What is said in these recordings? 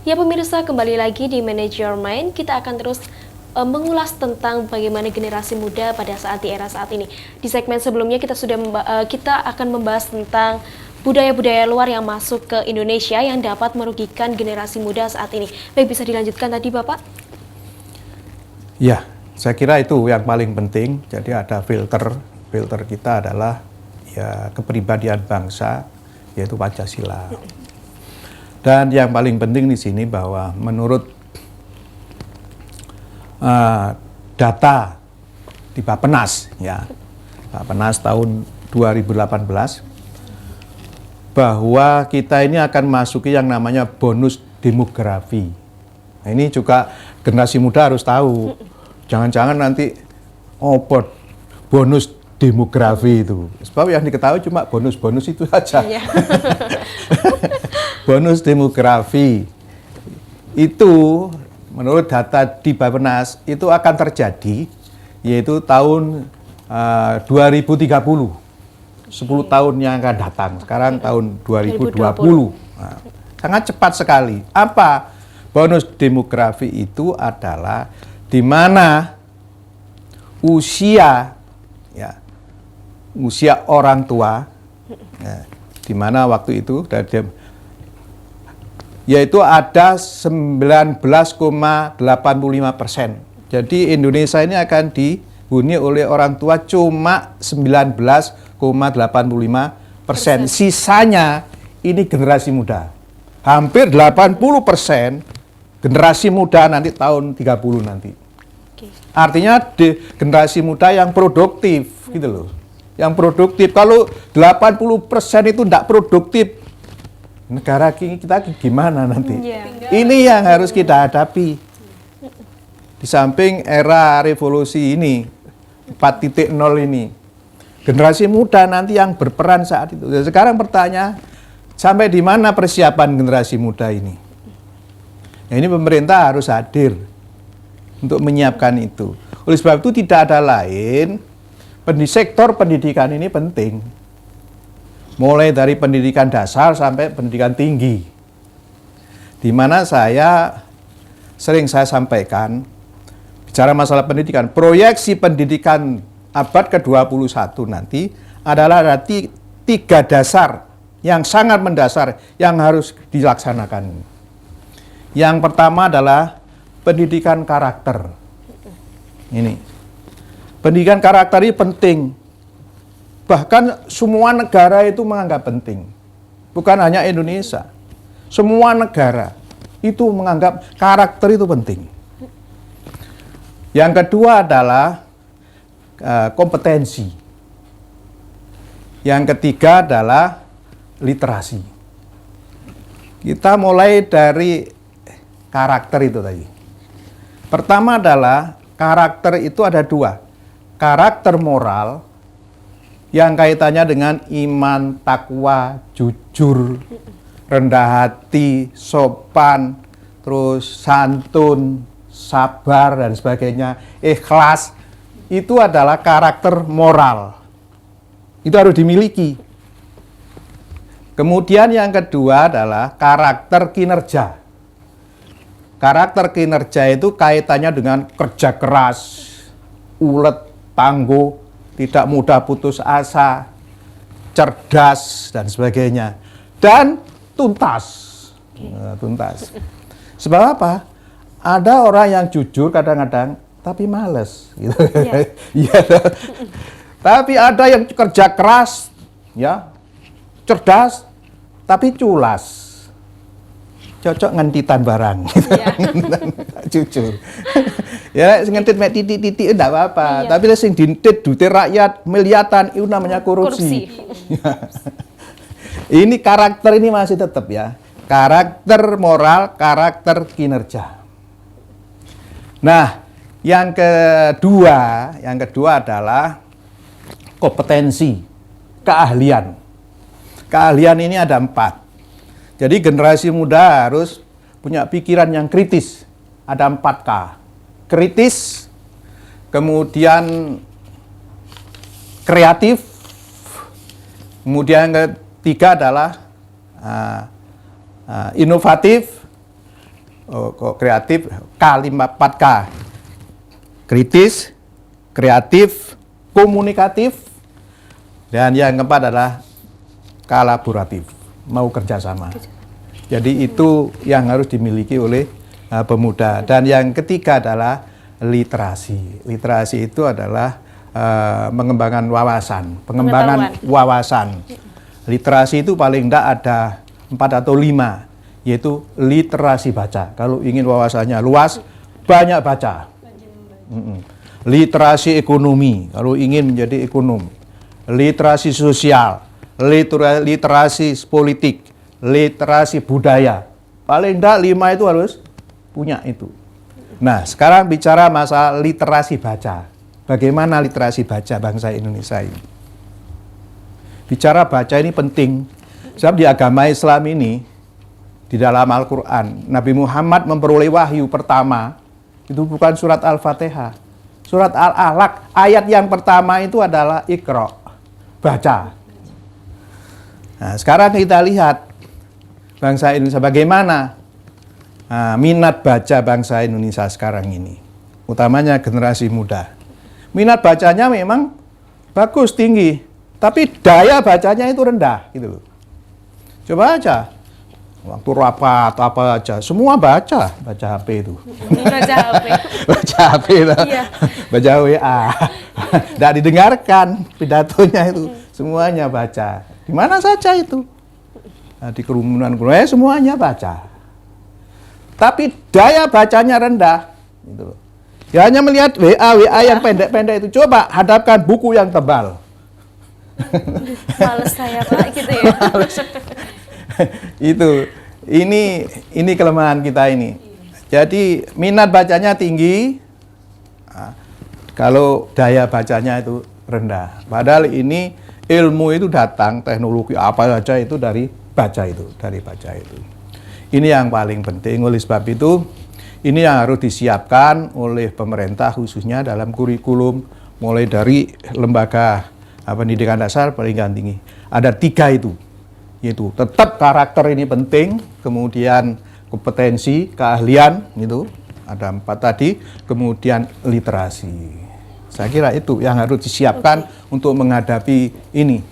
Ya pemirsa, kembali lagi di Manage Your Mind. Kita akan terus mengulas tentang bagaimana generasi muda pada saat di era saat ini. Di segmen sebelumnya kita akan membahas tentang budaya-budaya luar yang masuk ke Indonesia yang dapat merugikan generasi muda saat ini. Baik, bisa dilanjutkan tadi Bapak? Ya, saya kira itu yang paling penting. Jadi ada filter kita adalah ya kepribadian bangsa, yaitu Pancasila. Dan yang paling penting di sini bahwa menurut data di Bappenas, ya, Bappenas tahun 2018, bahwa kita ini akan masuki yang namanya bonus demografi. Nah, ini juga generasi muda harus tahu. Jangan-jangan nanti bonus demografi itu. Sebab yang diketahui cuma bonus-bonus itu saja. Iya. Bonus demografi itu menurut data di Bappenas itu akan terjadi yaitu tahun 2030. 10 tahun yang akan datang. Sekarang tahun 2020. Nah, sangat cepat sekali. Apa? Bonus demografi itu adalah di mana usia orang tua, di mana waktu itu yaitu ada 19,85%. Jadi Indonesia ini akan dihuni oleh orang tua cuma 19,85%. Sisanya ini generasi muda. Hampir 80% generasi muda nanti tahun 30 nanti. Artinya generasi muda yang produktif gitu loh. Yang produktif. Kalau 80% itu tidak produktif, negara kita gimana nanti? Ini yang harus kita hadapi. Di samping era revolusi ini, 4.0 ini, generasi muda nanti yang berperan saat itu. Sekarang pertanyaan, sampai di mana persiapan generasi muda ini? Nah, ini pemerintah harus hadir untuk menyiapkan itu. Oleh sebab itu tidak ada lain, sektor pendidikan ini penting. Mulai dari pendidikan dasar sampai pendidikan tinggi. Di mana saya sampaikan, bicara masalah pendidikan, proyeksi pendidikan abad ke-21 nanti adalah nanti 3 dasar yang sangat mendasar yang harus dilaksanakan. Yang pertama adalah pendidikan karakter. Ini. Pendidikan karakter ini penting. Bahkan semua negara itu menganggap penting. Bukan hanya Indonesia. Semua negara itu menganggap karakter itu penting. Yang kedua adalah kompetensi. Yang ketiga adalah literasi. Kita mulai dari karakter itu tadi. Pertama adalah karakter itu ada 2. Karakter moral yang kaitannya dengan iman, takwa, jujur, rendah hati, sopan, terus santun, sabar dan sebagainya, ikhlas, itu adalah karakter moral. Itu harus dimiliki. Kemudian yang kedua adalah karakter kinerja. Karakter kinerja itu kaitannya dengan kerja keras, ulet, tangguh, tidak mudah putus asa, cerdas, dan sebagainya. Dan tuntas. Tuntas. Sebab apa? Ada orang yang jujur kadang-kadang, tapi males. Gitu. Yeah. Tapi ada yang kerja keras, ya, cerdas, tapi culas. Cocok ngentitan barang. Jujur. Ya, ngentit mek titik-titik enggak apa-apa, tapi sing dintit dute rakyat miliatan itu namanya korupsi. Ini karakter ini masih tetap ya. Karakter moral, karakter kinerja. Nah, yang kedua adalah kompetensi, keahlian. Keahlian ini ada 4. Jadi generasi muda harus punya pikiran yang kritis. Ada 4K. Kritis, kemudian kreatif, kemudian yang ketiga adalah inovatif, kok kreatif, K4K. Kritis, kreatif, komunikatif, dan yang keempat adalah kolaboratif, mau kerjasama. Jadi itu yang harus dimiliki oleh pemuda. Dan yang ketiga adalah literasi. Literasi itu adalah mengembangkan wawasan, pengembangan wawasan. Literasi itu paling tidak ada 4 atau 5, yaitu literasi baca. Kalau ingin wawasannya luas, banyak baca. Literasi ekonomi, kalau ingin menjadi ekonom. Literasi sosial, literasi politik, literasi budaya. Paling tidak 5 itu harus punya itu. Nah, sekarang bicara masalah literasi baca. Bagaimana literasi baca bangsa Indonesia ini? Bicara baca ini penting. Sebab di agama Islam ini, di dalam Al-Quran, Nabi Muhammad memperoleh wahyu pertama, itu bukan surat Al-Fatihah. Surat Al-Alaq, ayat yang pertama itu adalah Iqra, baca. Nah, sekarang kita lihat bangsa Indonesia bagaimana minat baca bangsa Indonesia sekarang ini. Utamanya generasi muda. Minat bacanya memang bagus, tinggi. Tapi daya bacanya itu rendah. Gitu. Coba aja. Waktu rapat apa aja, semua baca HP itu. Baca HP. Baca HP itu. Iya. Baca WA. Tidak didengarkan pidatonya itu. Semuanya baca. Di mana saja itu. Nah, di kerumunan semuanya baca. Tapi daya bacanya rendah. Gitu loh. Ya hanya melihat WA yang pendek-pendek itu. Coba hadapkan buku yang tebal. Males saya Pak, gitu ya. Itu ini kelemahan kita ini. Jadi minat bacanya tinggi, kalau daya bacanya itu rendah. Padahal ini ilmu itu datang, teknologi apa saja itu dari baca itu. Ini yang paling penting. Oleh sebab itu, ini yang harus disiapkan oleh pemerintah khususnya dalam kurikulum mulai dari lembaga pendidikan dasar pendidikan tinggi. Ada 3 itu. Yaitu tetap karakter ini penting, kemudian kompetensi, keahlian itu ada 4 tadi, kemudian literasi. Saya kira itu yang harus disiapkan untuk menghadapi ini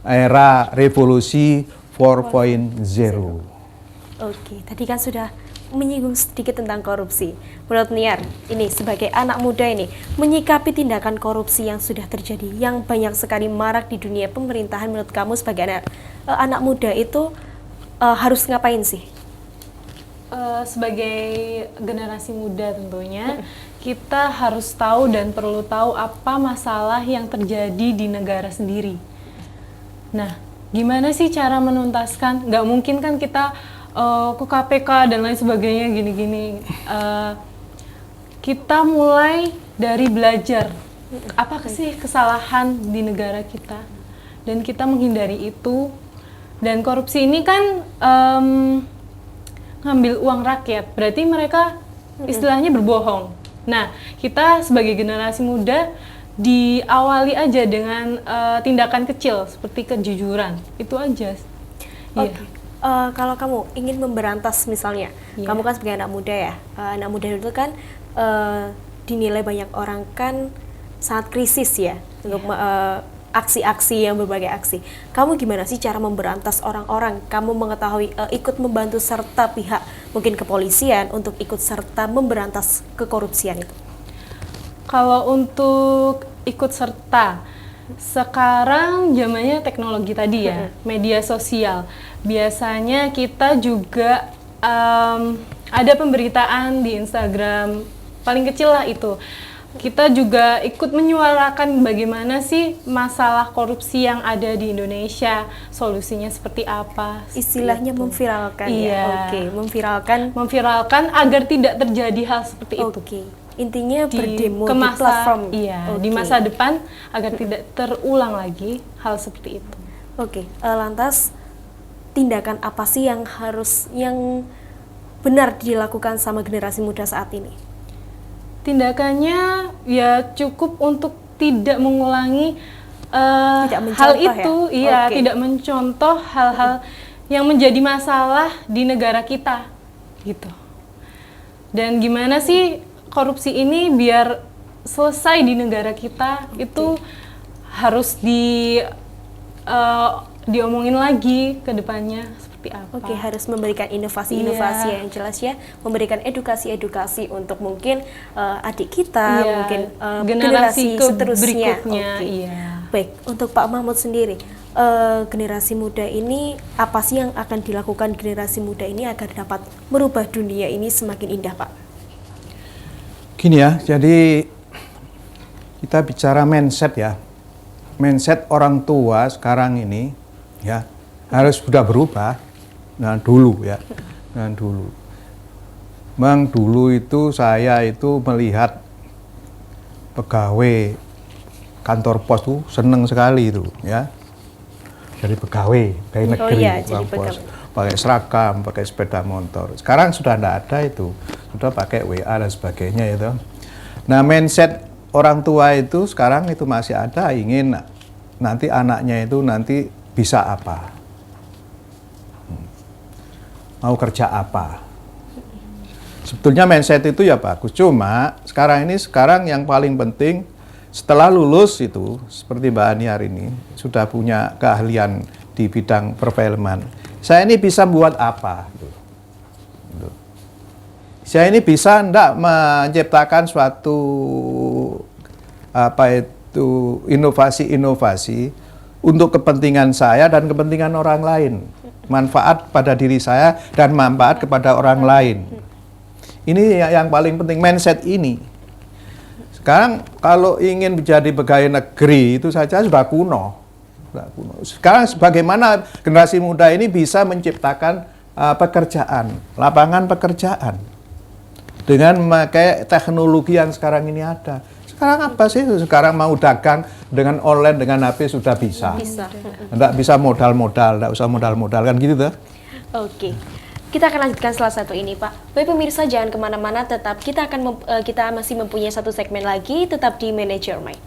era revolusi 4.0. Oke, tadi kan sudah menyinggung sedikit tentang korupsi. Menurut Niar, ini sebagai anak muda ini, menyikapi tindakan korupsi yang sudah terjadi, yang banyak sekali marak di dunia pemerintahan, menurut kamu sebagai anak muda itu harus ngapain sih? Sebagai generasi muda tentunya, kita harus tahu dan perlu tahu apa masalah yang terjadi di negara sendiri. Nah, gimana sih cara menuntaskan? Nggak mungkin kan kita ke KPK dan lain sebagainya gini-gini. Kita mulai dari belajar apa sih kesalahan di negara kita dan kita menghindari itu. Dan korupsi ini kan ngambil uang rakyat, berarti mereka istilahnya berbohong. Nah, kita sebagai generasi muda diawali aja dengan tindakan kecil seperti kejujuran, itu aja. Oke. Yeah. Kalau kamu ingin memberantas misalnya, kamu kan sebagai anak muda ya, anak muda itu kan dinilai banyak orang kan sangat krisis ya untuk aksi-aksi yang berbagai aksi. Kamu gimana sih cara memberantas orang-orang? Kamu mengetahui ikut membantu serta pihak mungkin kepolisian untuk ikut serta memberantas kekorupsian itu? Kalau untuk ikut serta, sekarang zamannya teknologi tadi ya, media sosial. Biasanya kita juga ada pemberitaan di Instagram, paling kecil lah itu. Kita juga ikut menyuarakan bagaimana sih masalah korupsi yang ada di Indonesia, solusinya seperti apa. Istilahnya memviralkan ya. Oke, memviralkan agar tidak terjadi hal seperti itu. Oke. Intinya berdemo di platform. Iya, di masa depan agar tidak terulang lagi hal seperti itu. Oke, lantas tindakan apa sih yang benar dilakukan sama generasi muda saat ini? Tindakannya ya cukup untuk tidak mengulangi tidak hal itu, ya? Tidak mencontoh hal-hal yang menjadi masalah di negara kita, gitu. Dan gimana sih korupsi ini biar selesai di negara kita, itu harus diomongin lagi ke depannya seperti apa. Oke, harus memberikan inovasi-inovasi yang jelas ya, memberikan edukasi-edukasi untuk mungkin adik kita, mungkin generasi seterusnya. Berikutnya. Oke. Baik, untuk Pak Mahmud sendiri, generasi muda ini apa sih yang akan dilakukan generasi muda ini agar dapat merubah dunia ini semakin indah, Pak? Gini ya, jadi kita bicara mindset ya. Mindset orang tua sekarang ini ya harus sudah berubah dengan dulu ya. Dengan dulu. Memang dulu itu saya itu melihat pegawai kantor pos tuh seneng sekali itu ya. Jadi pegawai negeri, jadi pos, pakai seragam, pakai sepeda motor. Sekarang sudah tidak ada itu, sudah pakai WA dan sebagainya itu. Nah, mindset orang tua itu sekarang itu masih ada, ingin nanti anaknya itu nanti bisa apa, mau kerja apa. Sebetulnya mindset itu ya bagus, cuma sekarang yang paling penting setelah lulus itu, seperti Mbak Ani hari ini, sudah punya keahlian di bidang perfilman. Saya ini bisa buat apa? Saya ini bisa enggak menciptakan suatu inovasi-inovasi untuk kepentingan saya dan kepentingan orang lain. Manfaat pada diri saya dan manfaat kepada orang lain. Ini yang paling penting, mindset ini. Sekarang kalau ingin menjadi pegawai negeri itu saja sudah kuno. Sekarang bagaimana generasi muda ini bisa menciptakan pekerjaan, lapangan pekerjaan dengan memakai teknologi yang sekarang ini ada. Sekarang apa sih? Sekarang mau dagang dengan online, dengan HP sudah bisa. Nggak bisa modal-modal, nggak usah modal-modal kan gitu tuh. Oke. Kita akan lanjutkan salah satu ini, Pak. Baik pemirsa, jangan kemana-mana, tetap kita masih mempunyai satu segmen lagi, tetap di Manage Your Mind.